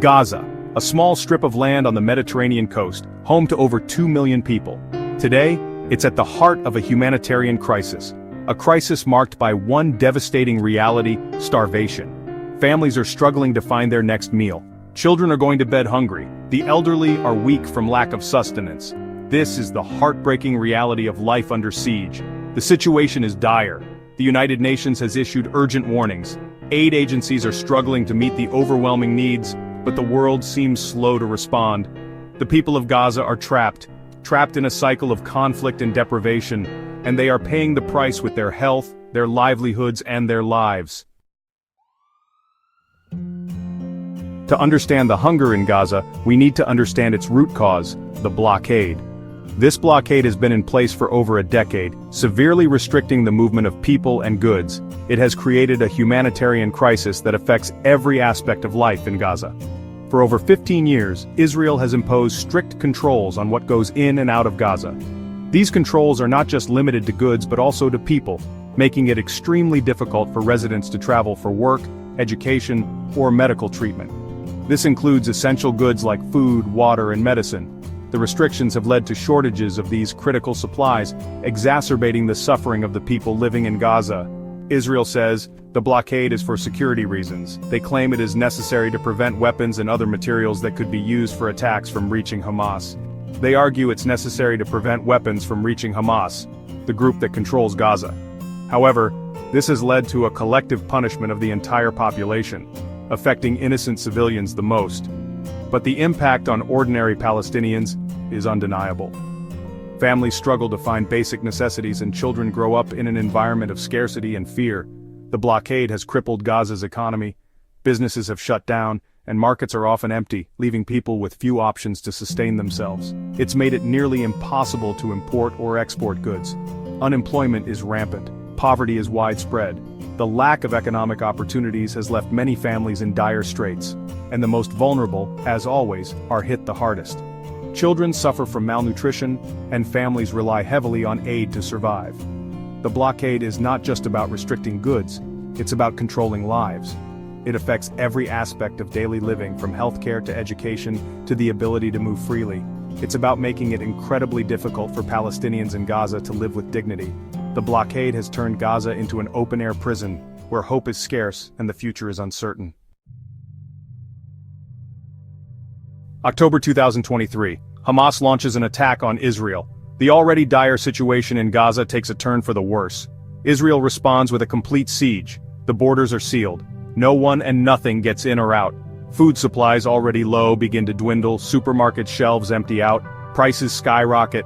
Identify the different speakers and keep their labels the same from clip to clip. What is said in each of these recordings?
Speaker 1: Gaza, a small strip of land on the Mediterranean coast, home to over 2 million people. Today, it's at the heart of a humanitarian crisis. A crisis marked by one devastating reality: starvation. Families are struggling to find their next meal. Children are going to bed hungry. The elderly are weak from lack of sustenance. This is the heartbreaking reality of life under siege. The situation is dire. The United Nations has issued urgent warnings. Aid agencies are struggling to meet the overwhelming needs, but the world seems slow to respond. The people of Gaza are trapped in a cycle of conflict and deprivation, and they are paying the price with their health, their livelihoods, and their lives. To understand the hunger in Gaza, we need to understand its root cause: the blockade. This blockade has been in place for over a decade, severely restricting the movement of people and goods. It has created a humanitarian crisis that affects every aspect of life in Gaza. For over 15 years, Israel has imposed strict controls on what goes in and out of Gaza. These controls are not just limited to goods but also to people, making it extremely difficult for residents to travel for work, education, or medical treatment. This includes essential goods like food, water, and medicine. The restrictions have led to shortages of these critical supplies, exacerbating the suffering of the people living in Gaza. Israel says the blockade is for security reasons. They claim it is necessary to prevent weapons and other materials that could be used for attacks from reaching Hamas. They argue it's necessary to prevent weapons from reaching Hamas, the group that controls Gaza. However, this has led to a collective punishment of the entire population, affecting innocent civilians the most. But the impact on ordinary Palestinians is undeniable. Families struggle to find basic necessities and children grow up in an environment of scarcity and fear. The blockade has crippled Gaza's economy, businesses have shut down, and markets are often empty, leaving people with few options to sustain themselves. It's made it nearly impossible to import or export goods. Unemployment is rampant, poverty is widespread. The lack of economic opportunities has left many families in dire straits, and the most vulnerable, as always, are hit the hardest. Children suffer from malnutrition, and families rely heavily on aid to survive. The blockade is not just about restricting goods, it's about controlling lives. It affects every aspect of daily living, from healthcare to education to the ability to move freely. It's about making it incredibly difficult for Palestinians in Gaza to live with dignity. The blockade has turned Gaza into an open-air prison, where hope is scarce and the future is uncertain. October 2023, Hamas launches an attack on Israel. The already dire situation in Gaza takes a turn for the worse. Israel responds with a complete siege. The borders are sealed. No one and nothing gets in or out. Food supplies already low begin to dwindle, supermarket shelves empty out, prices skyrocket.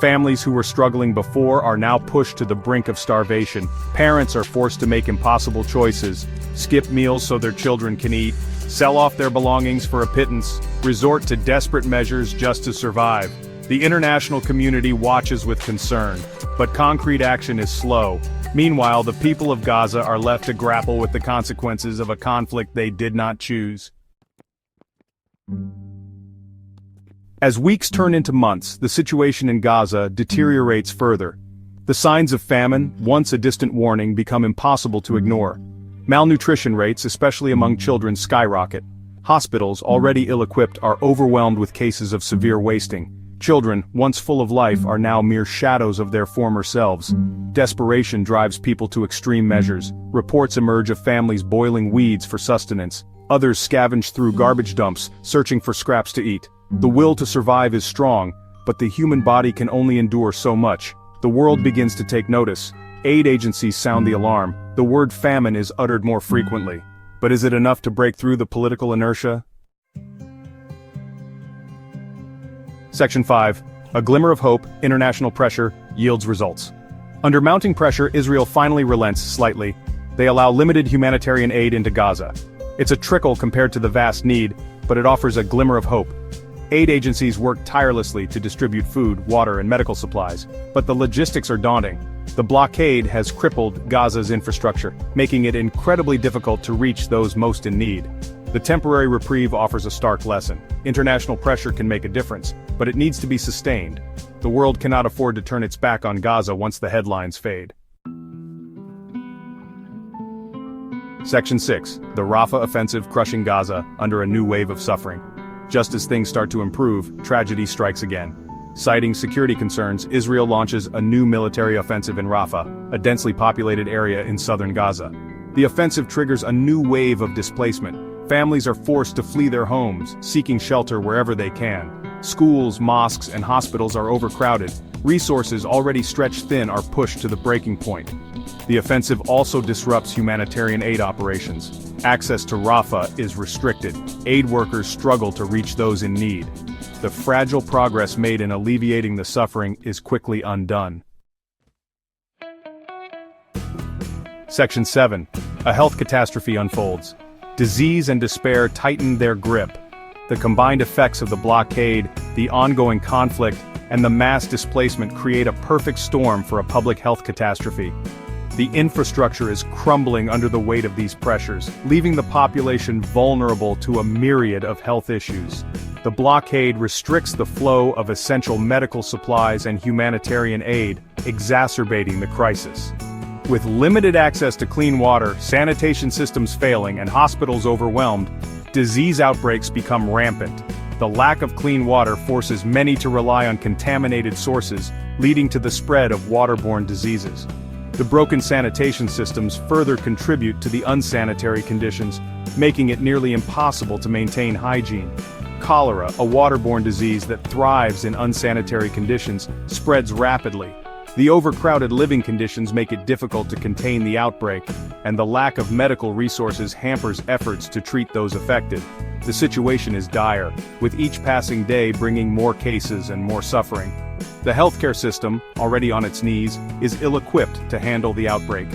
Speaker 1: Families who were struggling before are now pushed to the brink of starvation. Parents are forced to make impossible choices, skip meals so their children can eat, sell off their belongings for a pittance, resort to desperate measures just to survive. The international community watches with concern, but concrete action is slow. Meanwhile, the people of Gaza are left to grapple with the consequences of a conflict they did not choose. As weeks turn into months, the situation in Gaza deteriorates further. The signs of famine, once a distant warning, become impossible to ignore. Malnutrition rates, especially among children, skyrocket. Hospitals, already ill-equipped, are overwhelmed with cases of severe wasting. Children, once full of life, are now mere shadows of their former selves. Desperation drives people to extreme measures. Reports emerge of families boiling weeds for sustenance. Others scavenge through garbage dumps, searching for scraps to eat. The will to survive is strong, but the human body can only endure so much. The world begins to take notice. Aid agencies sound the alarm. The word famine is uttered more frequently. But is it enough to break through the political inertia? Section 5. A glimmer of hope, international pressure, yields results. Under mounting pressure, Israel finally relents slightly. They allow limited humanitarian aid into Gaza. It's a trickle compared to the vast need, but it offers a glimmer of hope. Aid agencies work tirelessly to distribute food, water, and medical supplies, but the logistics are daunting. The blockade has crippled Gaza's infrastructure, making it incredibly difficult to reach those most in need. The temporary reprieve offers a stark lesson. International pressure can make a difference, but it needs to be sustained. The world cannot afford to turn its back on Gaza once the headlines fade. Section 6. The Rafah offensive crushing Gaza under a new wave of suffering. Just as things start to improve, tragedy strikes again. Citing security concerns, Israel launches a new military offensive in Rafah, a densely populated area in southern Gaza. The offensive triggers a new wave of displacement. Families are forced to flee their homes, seeking shelter wherever they can. Schools, mosques, and hospitals are overcrowded. Resources already stretched thin are pushed to the breaking point. The offensive also disrupts humanitarian aid operations. Access to Rafah is restricted. Aid workers struggle to reach those in need. The fragile progress made in alleviating the suffering is quickly undone. Section 7. A health catastrophe unfolds. Disease and despair tighten their grip. The combined effects of the blockade, the ongoing conflict, and the mass displacement create a perfect storm for a public health catastrophe. The infrastructure is crumbling under the weight of these pressures, leaving the population vulnerable to a myriad of health issues. The blockade restricts the flow of essential medical supplies and humanitarian aid, exacerbating the crisis. With limited access to clean water, sanitation systems failing, and hospitals overwhelmed, disease outbreaks become rampant. The lack of clean water forces many to rely on contaminated sources, leading to the spread of waterborne diseases. The broken sanitation systems further contribute to the unsanitary conditions, making it nearly impossible to maintain hygiene. Cholera, a waterborne disease that thrives in unsanitary conditions, spreads rapidly. The overcrowded living conditions make it difficult to contain the outbreak, and the lack of medical resources hampers efforts to treat those affected. The situation is dire, with each passing day bringing more cases and more suffering. The healthcare system, already on its knees, is ill-equipped to handle the outbreak.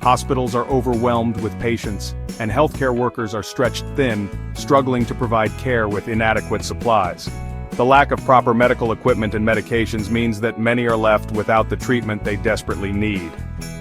Speaker 1: Hospitals are overwhelmed with patients, and healthcare workers are stretched thin, struggling to provide care with inadequate supplies. The lack of proper medical equipment and medications means that many are left without the treatment they desperately need.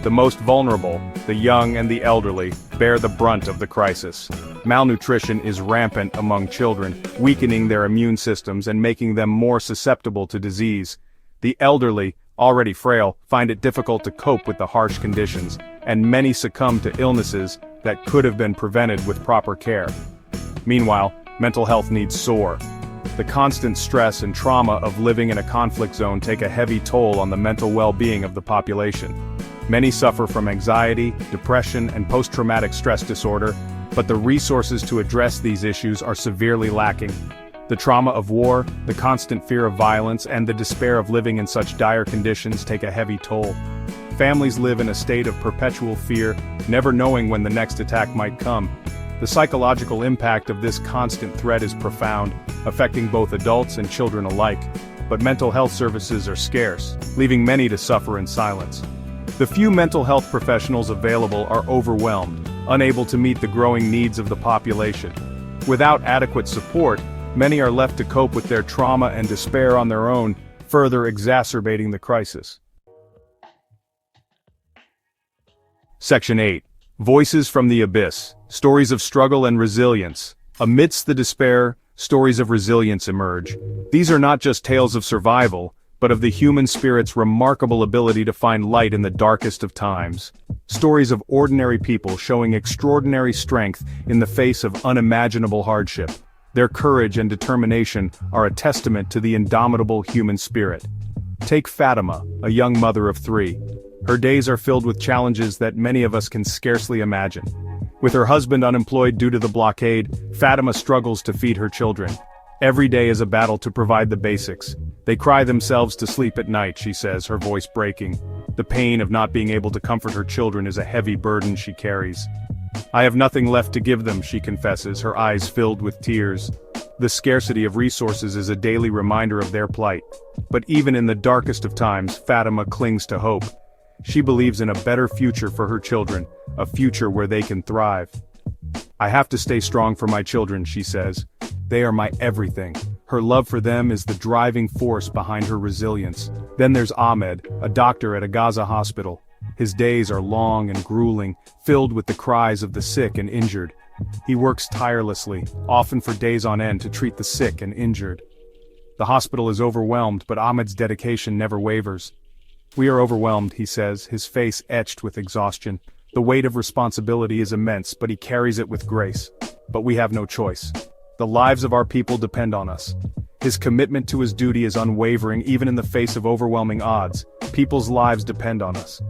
Speaker 1: The most vulnerable, the young and the elderly, bear the brunt of the crisis. Malnutrition is rampant among children, weakening their immune systems and making them more susceptible to disease. The elderly, already frail, find it difficult to cope with the harsh conditions, and many succumb to illnesses that could have been prevented with proper care. Meanwhile, mental health needs soar. The constant stress and trauma of living in a conflict zone take a heavy toll on the mental well-being of the population. Many suffer from anxiety, depression, and post-traumatic stress disorder, but the resources to address these issues are severely lacking. The trauma of war, the constant fear of violence, and the despair of living in such dire conditions take a heavy toll. Families live in a state of perpetual fear, never knowing when the next attack might come. The psychological impact of this constant threat is profound, affecting both adults and children alike. But mental health services are scarce, leaving many to suffer in silence. The few mental health professionals available are overwhelmed, unable to meet the growing needs of the population. Without adequate support, many are left to cope with their trauma and despair on their own, further exacerbating the crisis. Section 8. Voices from the Abyss. Stories of struggle and resilience. Amidst the despair, stories of resilience emerge. These are not just tales of survival, but of the human spirit's remarkable ability to find light in the darkest of times. Stories of ordinary people showing extraordinary strength in the face of unimaginable hardship. Their courage and determination are a testament to the indomitable human spirit. Take Fatima, a young mother of 3. Her days are filled with challenges that many of us can scarcely imagine. With her husband unemployed due to the blockade, Fatima struggles to feed her children. Every day is a battle to provide the basics. They cry themselves to sleep at night, she says, her voice breaking. The pain of not being able to comfort her children is a heavy burden she carries. I have nothing left to give them, she confesses, her eyes filled with tears. The scarcity of resources is a daily reminder of their plight. But even in the darkest of times, Fatima clings to hope. She believes in a better future for her children, a future where they can thrive. I have to stay strong for my children, she says. They are my everything. Her love for them is the driving force behind her resilience. Then there's Ahmed, a doctor at a Gaza hospital. His days are long and grueling, filled with the cries of the sick and injured. He works tirelessly, often for days on end, to treat the sick and injured. The hospital is overwhelmed, but Ahmed's dedication never wavers. We are overwhelmed, he says, his face etched with exhaustion. The weight of responsibility is immense, but he carries it with grace. But we have no choice. The lives of our people depend on us. His commitment to his duty is unwavering even in the face of overwhelming odds. People's lives depend on us.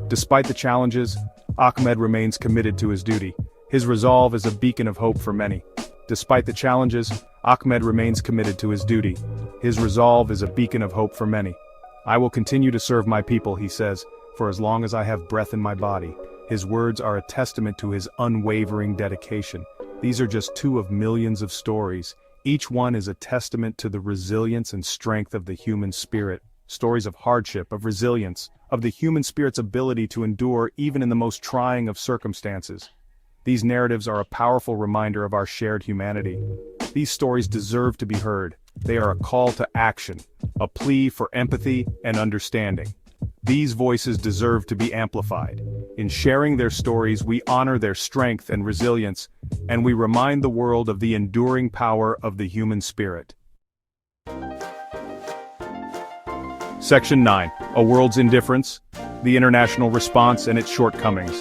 Speaker 1: Despite the challenges, Ahmed remains committed to his duty. His resolve is a beacon of hope for many. Despite the challenges, Ahmed remains committed to his duty. His resolve is a beacon of hope for many. I will continue to serve my people, he says, for as long as I have breath in my body. His words are a testament to his unwavering dedication. These are just two of millions of stories. Each one is a testament to the resilience and strength of the human spirit. Stories of hardship, of resilience, of the human spirit's ability to endure even in the most trying of circumstances. These narratives are a powerful reminder of our shared humanity. These stories deserve to be heard. They are a call to action, a plea for empathy and understanding. These voices deserve to be amplified. In sharing their stories, we honor their strength and resilience, and we remind the world of the enduring power of the human spirit. Section 9. A World's Indifference, the International Response and its Shortcomings.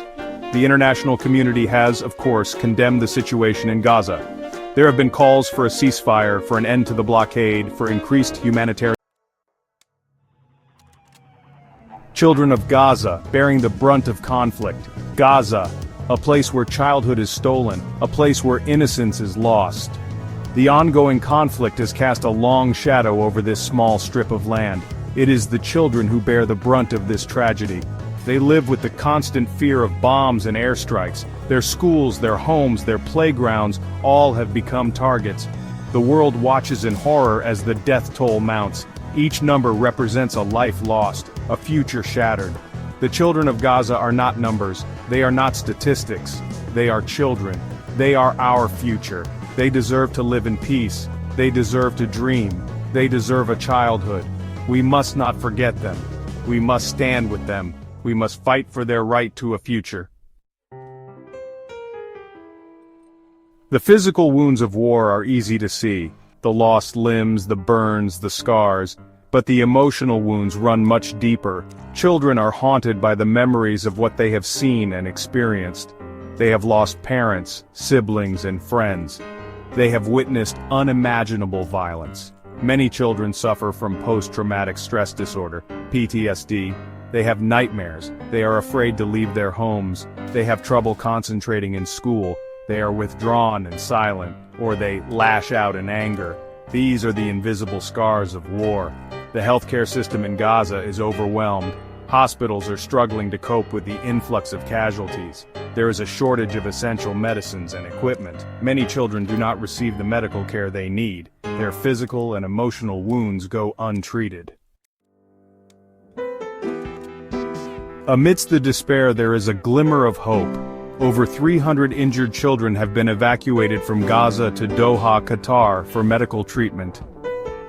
Speaker 1: The international community has, of course, condemned the situation in Gaza. There have been calls for a ceasefire, for an end to the blockade, for increased humanitarian. Children of Gaza, bearing the brunt of conflict. Gaza, a place where childhood is stolen, a place where innocence is lost. The ongoing conflict has cast a long shadow over this small strip of land. It is the children who bear the brunt of this tragedy. They live with the constant fear of bombs and airstrikes. Their schools, their homes, their playgrounds, all have become targets. The world watches in horror as the death toll mounts. Each number represents a life lost, a future shattered. The children of Gaza are not numbers. They are not statistics. They are children. They are our future. They deserve to live in peace. They deserve to dream. They deserve a childhood. We must not forget them. We must stand with them. We must fight for their right to a future. The physical wounds of war are easy to see. The lost limbs, the burns, the scars. But the emotional wounds run much deeper. Children are haunted by the memories of what they have seen and experienced. They have lost parents, siblings, and friends. They have witnessed unimaginable violence. Many children suffer from post-traumatic stress disorder, PTSD. They have nightmares. They are afraid to leave their homes. They have trouble concentrating in school. They are withdrawn and silent, or they lash out in anger. These are the invisible scars of war. The healthcare system in Gaza is overwhelmed. Hospitals are struggling to cope with the influx of casualties. There is a shortage of essential medicines and equipment. Many children do not receive the medical care they need. Their physical and emotional wounds go untreated. Amidst the despair, there is a glimmer of hope. Over 300 injured children have been evacuated from Gaza to Doha, Qatar, for medical treatment.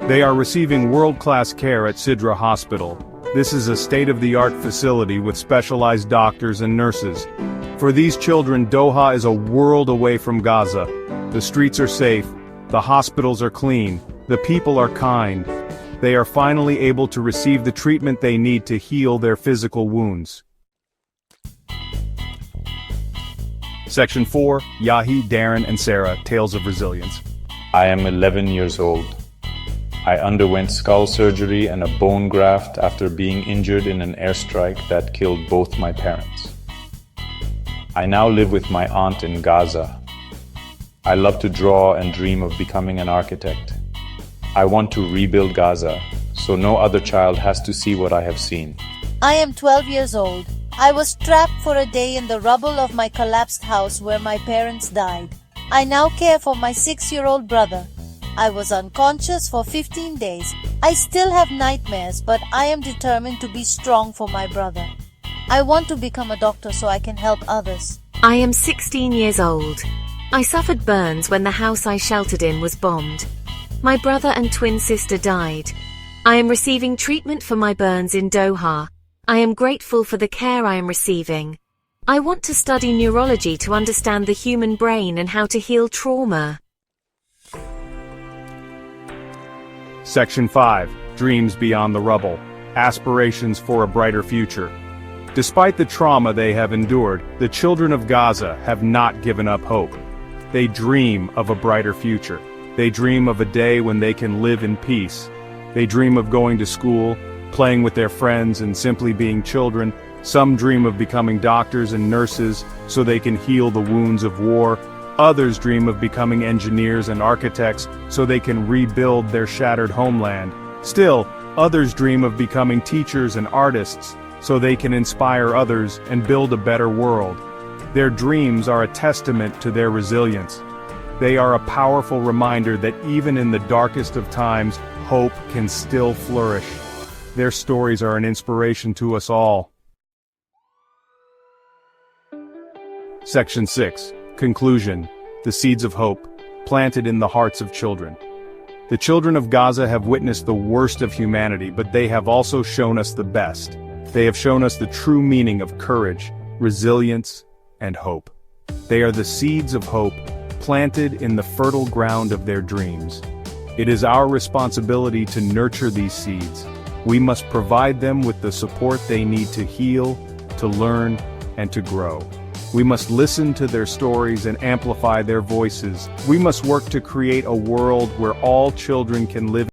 Speaker 1: They are receiving world-class care at Sidra Hospital. This is a state-of-the-art facility with specialized doctors and nurses. For these children, Doha is a world away from Gaza. The streets are safe, the hospitals are clean, the people are kind. They are finally able to receive the treatment they need to heal their physical wounds. Section 4, Yahi, Darren, and Sarah, Tales of Resilience.
Speaker 2: I am 11 years old. I underwent skull surgery and a bone graft after being injured in an airstrike that killed both my parents. I now live with my aunt in Gaza. I love to draw and dream of becoming an architect. I want to rebuild Gaza, so no other child has to see what I have seen.
Speaker 3: I am 12 years old. I was trapped for a day in the rubble of my collapsed house where my parents died. I now care for my 6-year-old brother. I was unconscious for 15 days. I still have nightmares, but I am determined to be strong for my brother. I want to become a doctor so I can help others.
Speaker 4: I am 16 years old. I suffered burns when the house I sheltered in was bombed. My brother and twin sister died. I am receiving treatment for my burns in Doha. I am grateful for the care I am receiving. I want to study neurology to understand the human brain and how to heal trauma.
Speaker 1: Section 5, Dreams Beyond the Rubble. Aspirations for a Brighter Future. Despite the trauma they have endured, the children of Gaza have not given up hope. They dream of a brighter future. They dream of a day when they can live in peace. They dream of going to school, playing with their friends and simply being children. Some dream of becoming doctors and nurses so they can heal the wounds of war. Others dream of becoming engineers and architects so they can rebuild their shattered homeland. Still, others dream of becoming teachers and artists so they can inspire others and build a better world. Their dreams are a testament to their resilience. They are a powerful reminder that even in the darkest of times, hope can still flourish. Their stories are an inspiration to us all. Section 6. Conclusion. The seeds of hope, planted in the hearts of children. The children of Gaza have witnessed the worst of humanity, but they have also shown us the best. They have shown us the true meaning of courage, resilience, and hope. They are the seeds of hope, planted in the fertile ground of their dreams. It is our responsibility to nurture these seeds. We must provide them with the support they need to heal, to learn, and to grow. We must listen to their stories and amplify their voices. We must work to create a world where all children can live